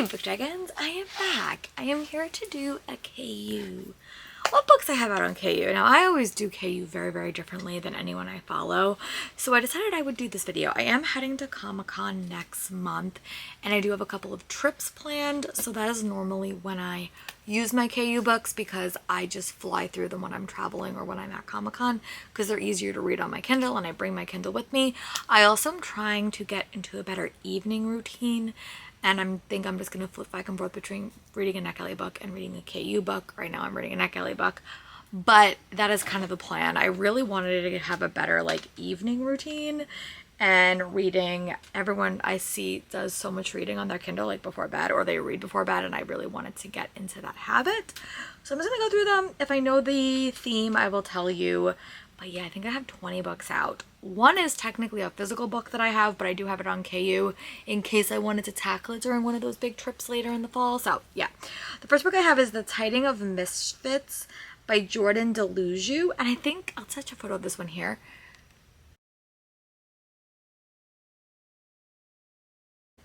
Hi Book Dragons, I am back. I am here to do a KU. What books I have out on KU? Now I always do KU very differently than anyone I follow, so I decided I would do this video. I am heading to Comic-Con next month and I do have a couple of trips planned, so that is normally when I use my KU books because I just fly through them when I'm traveling or when I'm at Comic-Con because they're easier to read on my Kindle and I bring my Kindle with me. I also am trying to get into a better evening routine. And I think I'm just going to flip back and forth between reading a Nick Ellie book and reading a KU book. Right now I'm reading a Nick Ellie book. But that is kind of the plan. I really wanted to have a better evening routine. And reading, everyone I see does so much reading on their Kindle before bed, or they read before bed, and I really wanted to get into that habit. So I'm just going to go through them. If I know the theme, I will tell you. But yeah, I think I have 20 books out. One is technically a physical book that I have, but I do have it on KU in case I wanted to tackle it during one of those big trips later in the fall. So yeah, the first book I have is The Tiding of Misfits by Jordan Deluju. And I think I'll touch a photo of this one here.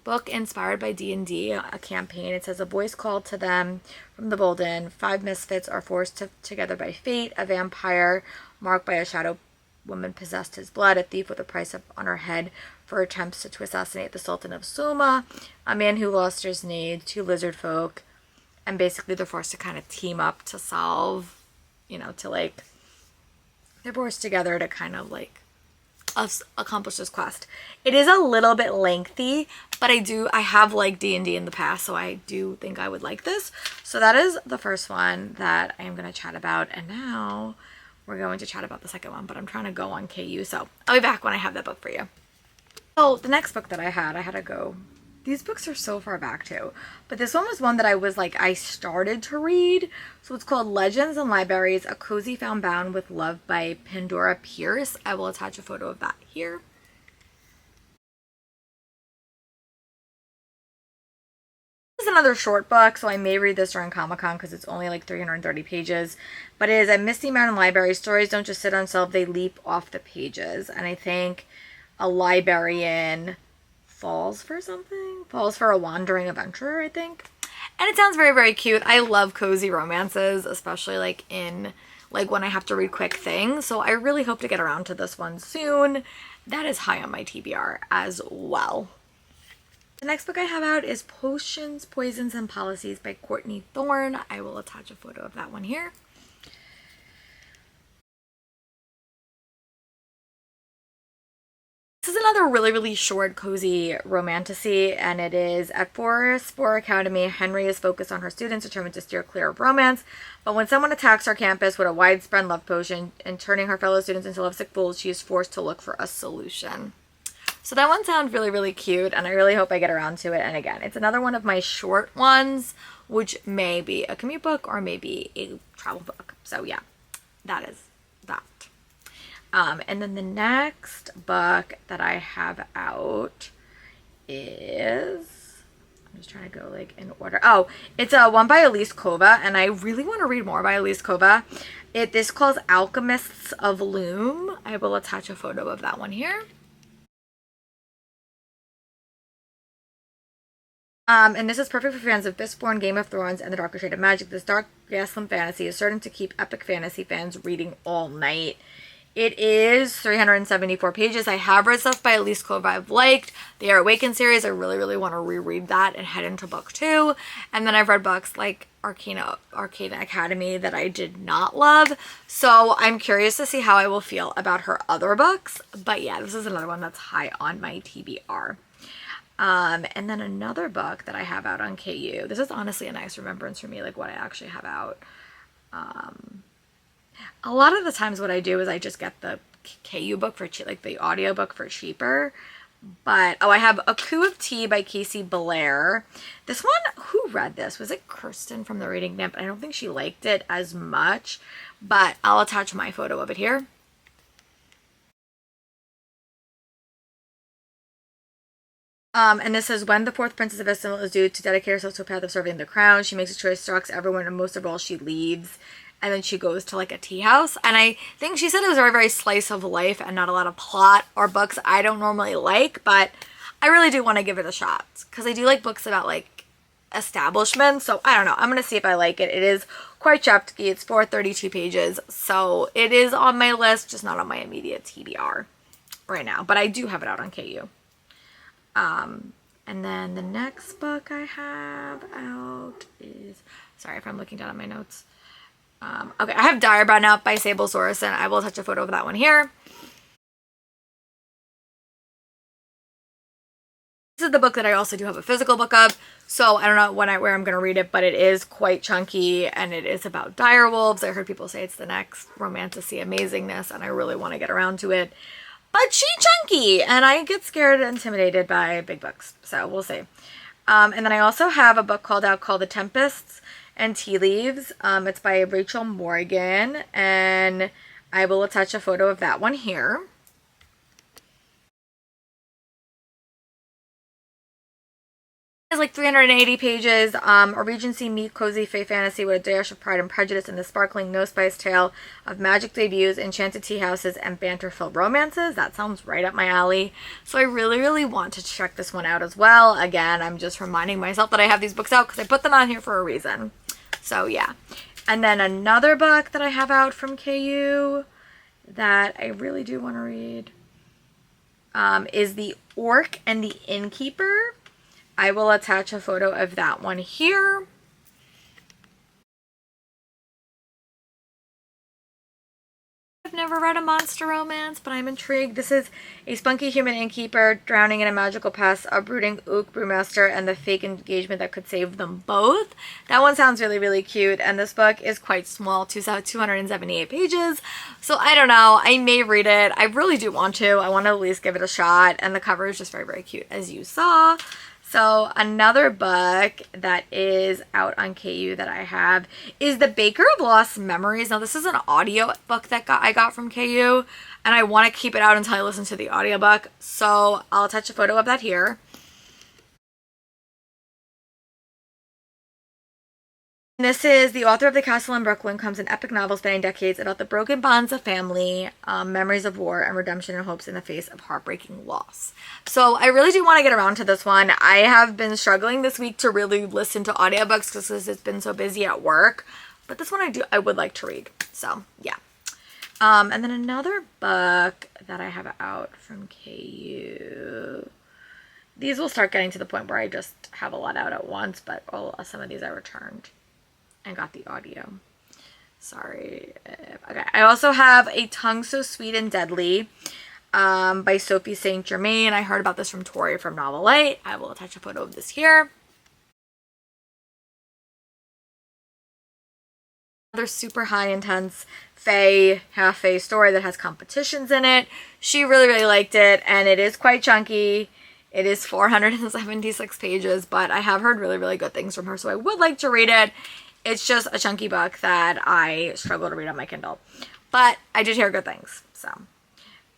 Book inspired by D&D, a campaign. It says, a voice called to them from the Bolden. 5 misfits are forced together by fate. A vampire marked by a shadow woman possessed his blood. A thief with a price on her head for attempts to assassinate the Sultan of Suma. A man who lost his need. 2 lizard folk. And basically they're forced to kind of team up to solve, they're forced together to kind of accomplish this quest. It is a little bit lengthy, but I have liked D&D in the past, so I do think I would like this. So that is the first one that I am going to chat about, and now we're going to chat about the second one, but I'm trying to go on KU, so I'll be back when I have that book for you. So the next book that I had to go. These books are so far back too, but this one was one that I started to read. So it's called Legends and Libraries, A Cozy Found Bound with Love by Pandora Pierce. I will attach a photo of that here. This is another short book, so I may read this during Comic-Con because it's only 330 pages. But it is a Misty Mountain Library. Stories don't just sit on shelves, they leap off the pages. And I think a librarian falls for a wandering adventurer, I think. And it sounds very cute. I love cozy romances, especially in when I have to read quick things. So I really hope to get around to this one soon. That is high on my TBR as well. The next book I have out is Potions, Poisons, and Policies by Courtney Thorne. I will attach a photo of that one here. This is another really short, cozy romantasy, and it is at Forest Spore Academy. Henry is focused on her students, determined to steer clear of romance. But when someone attacks our campus with a widespread love potion and turning her fellow students into lovesick fools, she is forced to look for a solution. So that one sounds really cute, and I really hope I get around to it. And again, it's another one of my short ones, which may be a commute book or maybe a travel book. So yeah, that is that. And then the next book that I have out is, I'm just trying to go in order. Oh, it's one by Elise Kova, and I really want to read more by Elise Kova. This calls Alchemists of Loom. I will attach a photo of that one here. And this is perfect for fans of Fistborn, Game of Thrones, and The Darker Shade of Magic. This dark, gaslit fantasy is certain to keep epic fantasy fans reading all night. It is 374 pages. I have read stuff by Elise Kova I've liked. The Awaken series, I really want to reread that and head into book 2. And then I've read books like Arcana Academy that I did not love. So I'm curious to see how I will feel about her other books. But yeah, this is another one that's high on my TBR. And then another book that I have out on KU. This is honestly a nice remembrance for me, what I actually have out. A lot of the times what I do is I just get the KU book for the audio book for cheaper. But I have A Coup of Tea by Casey Blair. This one, who read this? Was it Kirsten from the Reading Nip? I don't think she liked it as much, but I'll attach my photo of it here. And this says, when the 4th Princess of Istanbul is due to dedicate herself to a path of serving the crown, she makes a choice, stalks everyone, and most of all, she leaves. And then she goes to a tea house. And I think she said it was very slice of life and not a lot of plot or books I don't normally like, but I really do want to give it a shot because I do like books about establishment. So I don't know. I'm going to see if I like it. It is quite chapter-y. It's 432 pages. So it is on my list, just not on my immediate TBR right now. But I do have it out on KU. And then the next book I have out is, sorry if I'm looking down at my notes. Okay, I have Diabound Out by Sable Sorrison. I will touch a photo of that one here. This is the book that I also do have a physical book of, so I don't know where I'm going to read it, but it is quite chunky, and it is about dire wolves. I heard people say it's the next romantasy amazingness, and I really want to get around to it. But she's chunky, and I get scared and intimidated by big books, so we'll see. And then I also have a book called The Tempests and Tea Leaves. It's by Rachel Morgan, and I will attach a photo of that one here. It's like 380 pages, a Regency meet cozy fae fantasy with a dash of Pride and Prejudice and the sparkling no-spice tale of magic debuts, enchanted tea houses, and banter-filled romances. That sounds right up my alley. So I really, really want to check this one out as well. Again, I'm just reminding myself that I have these books out because I put them on here for a reason. So yeah. And then another book that I have out from KU that I really do want to read is The Orc and the Innkeeper. I will attach a photo of that one here. I've never read a monster romance, but I'm intrigued. This is a spunky human innkeeper drowning in a magical pest, a brooding ook brewmaster, and the fake engagement that could save them both. That one sounds really, really cute, and this book is quite small, 278 pages, so I don't know. I may read it. I really do want to. I want to at least give it a shot, and the cover is just very, very cute, as you saw. So another book that is out on KU that I have is The Baker of Lost Memories. Now this is an audio book that I got from KU, and I want to keep it out until I listen to the audiobook. So I'll attach a photo of that here. This is the author of The Castle in Brooklyn comes an epic novel spanning decades about the broken bonds of family, memories of war, and redemption and hopes in the face of heartbreaking loss. So I really do want to get around to this one. I have been struggling this week to really listen to audiobooks because it's been so busy at work. But this one I would like to read. So yeah. And then another book that I have out from KU. These will start getting to the point where I just have a lot out at once, but some of these I returned and got the audio. Sorry. Okay. I also have A Tongue So Sweet and Deadly by Sophie St. Germain. I heard about this from Tori from Novel Light. I will attach a photo of this here. Another super high intense fae, half fae story that has competitions in it. She really, really liked it, and it is quite chunky. It is 476 pages, but I have heard really, really good things from her, so I would like to read it. It's just a chunky book that I struggle to read on my Kindle. But I did hear good things. So,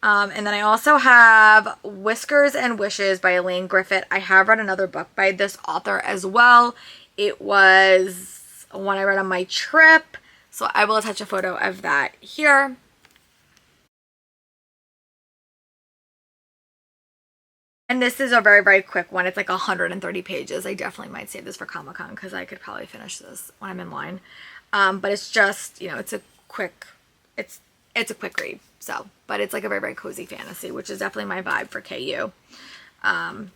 and then I also have Whiskers and Wishes by Elaine Griffith. I have read another book by this author as well. It was one I read on my trip. So I will attach a photo of that here. And this is a very, very quick one. It's like 130 pages. I definitely might save this for Comic-Con because I could probably finish this when I'm in line. But it's just, you know, it's a quick read. So, but it's like a very, very cozy fantasy, which is definitely my vibe for KU.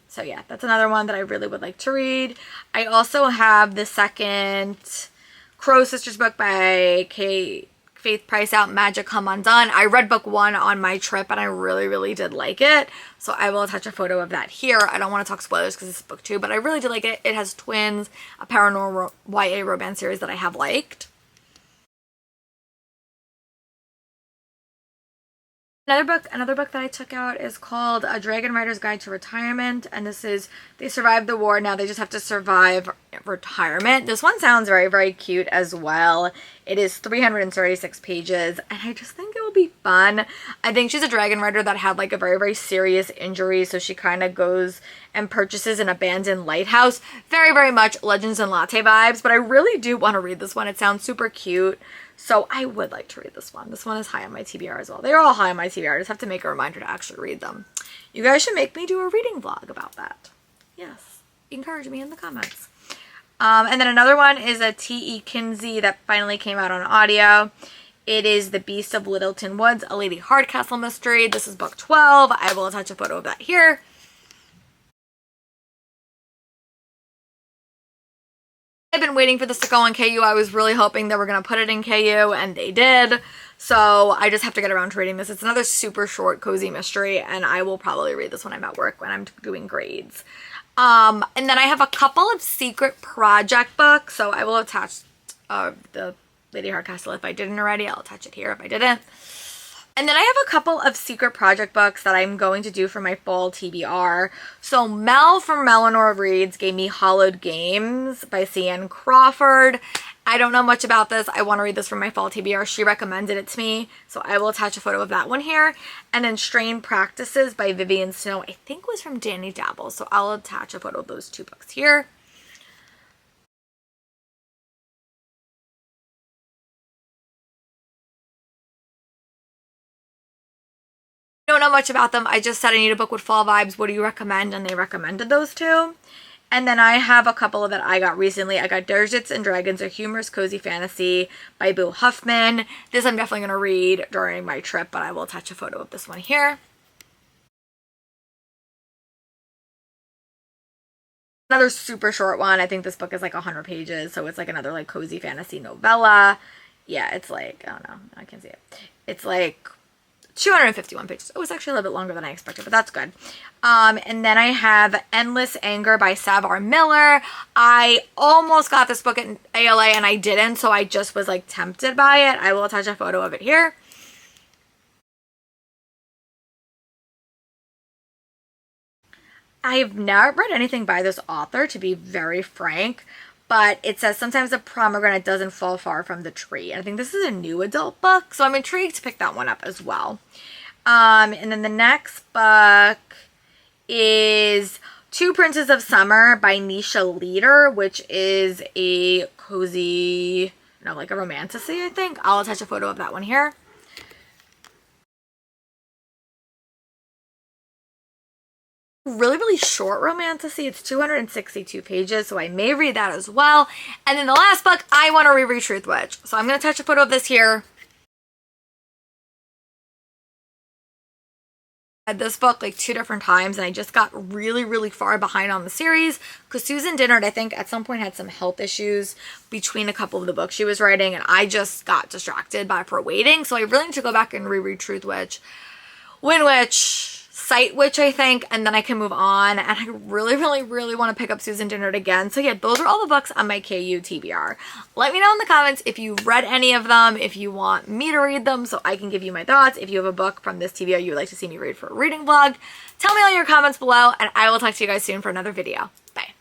So yeah, that's another one that I really would like to read. I also have the second Crow Sisters book by Faith Price out, Magic Come Undone. I read book 1 on my trip and I really, really did like it. So I will attach a photo of that here. I don't want to talk spoilers because it's book 2, but I really did like it. It has twins, a paranormal YA romance series that I have liked. Another book that I took out is called A Dragon Rider's Guide to Retirement, and this is, they survived the war, now they just have to survive retirement. This one sounds very, very cute as well. It is 336 pages, and I just think it will be fun. I think she's a dragon rider that had like a very, very serious injury, so she kind of goes and purchases an abandoned lighthouse. Very, very much Legends and Latte vibes, but I really do want to read this one. It sounds super cute. So I would like to read this one. This one is high on my TBR as well. They're all high on my TBR. I just have to make a reminder to actually read them. You guys should make me do a reading vlog about that. Yes. Encourage me in the comments. And then another one is a T.E. Kinsey that finally came out on audio. It is The Beast of Littleton Woods, a Lady Hardcastle mystery. This is book 12. I will attach a photo of that here. I've been waiting for this to go on KU. I was really hoping they were going to put it in KU, and they did. So I just have to get around to reading this. It's another super short, cozy mystery, and I will probably read this when I'm at work, when I'm doing grades. And then I have a couple of secret project books, so I will attach the Lady Hardcastle if I didn't already. I'll attach it here if I didn't. And then I have a couple of secret project books that I'm going to do for my fall TBR. So Mel from Melanor Reads gave me Hollowed Games by C.N. Crawford. I don't know much about this. I want to read this for my fall TBR. She recommended it to me, so I will attach a photo of that one here. And then Strained Practices by Vivian Snow, I think was from Danny Dabble, so I'll attach a photo of those two books here. Don't know much about them. I just said I need a book with fall vibes. What do you recommend? And they recommended those two. And then I have a couple that I got recently. I got Derzits and Dragons, a humorous cozy fantasy by Boo Huffman. This I'm definitely going to read during my trip, but I will attach a photo of this one here. Another super short one. I think this book is like 100 pages, so it's like another like cozy fantasy novella. Yeah, it's like, I don't know, I can't see it. It's like 251 pages. It was actually a little bit longer than I expected, but that's good. And then I have Endless Anger by Savar Miller. I almost got this book at ALA and I didn't, so I just was like tempted by it. I will attach a photo of it here. I've never read anything by this author, to be very frank, but it says sometimes a pomegranate doesn't fall far from the tree. And I think this is a new adult book, so I'm intrigued to pick that one up as well. And then the next book is Two Princes of Summer by Nisha Leader, which is a cozy, no, like a romantasy, I think. I'll attach a photo of that one here. Really short romantasy. It's 262 pages, so I may read that as well. And then the last book, I want to reread Truth Witch, so I'm going to attach a photo of this here. I read this book like 2 different times, and I just got really far behind on the series because Susan Dennard, I think, at some point had some health issues between a couple of the books she was writing, and I just got distracted by her waiting, so I really need to go back and reread Truth Witch, Win Witch, Sight Witch, I think, and then I can move on. And I really want to pick up Susan Dennard again. So yeah, those are all the books on my KU TBR. Let me know in the comments if you've read any of them, if you want me to read them so I can give you my thoughts. If you have a book from this TBR you would like to see me read for a reading vlog, tell me all your comments below, and I will talk to you guys soon for another video. Bye.